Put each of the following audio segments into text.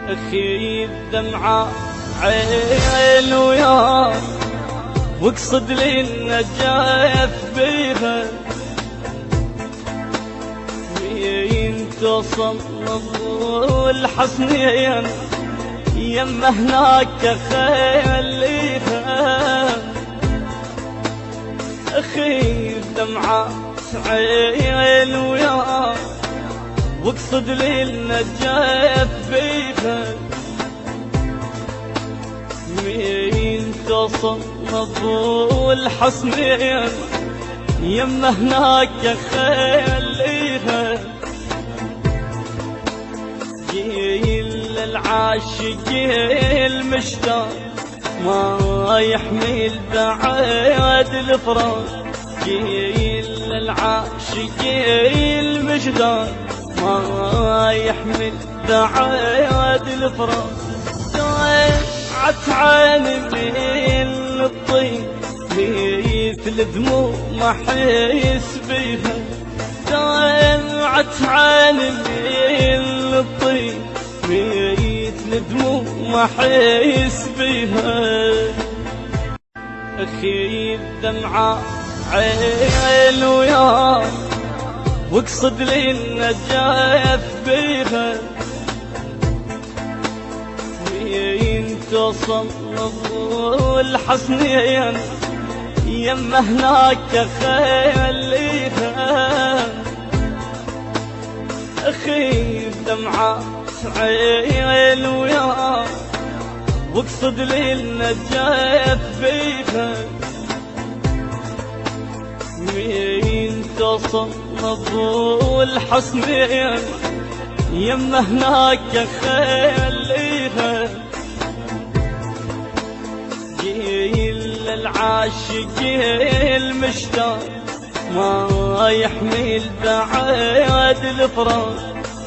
أخي الدمعة عين وياك واقصد لي النجاة بيها، وين توصل الحسنين يما هناك خليها. أخي الدمعة عين وياك واقصد لي النجاة بيها، وين توصل الحسنين يما هناك خليها. جيل العاشق المشتاق ما يحمل بعد الفراق، جيل العاشق المشتاق ما يحمل بعد الفراق. دمعت عيني من الطين مثل دموع ما حيس بيها، دمعت عيني من الطين مثل دموع ما حيس بيها. أخي الدمعة عين وياك واقصد لي النجاة بيها، وين توصل الحسنين يما هناك خليها. أخي الدمعة عين وياك واقصد لي النجاة بيها، وين توصل الحسنين يما هناك خليها. جيل العاشق المشتاق ما يحمل بعد الفراق،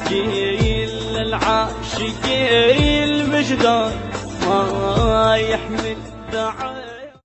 جيل العاشق المشتاق ما يحمل بعد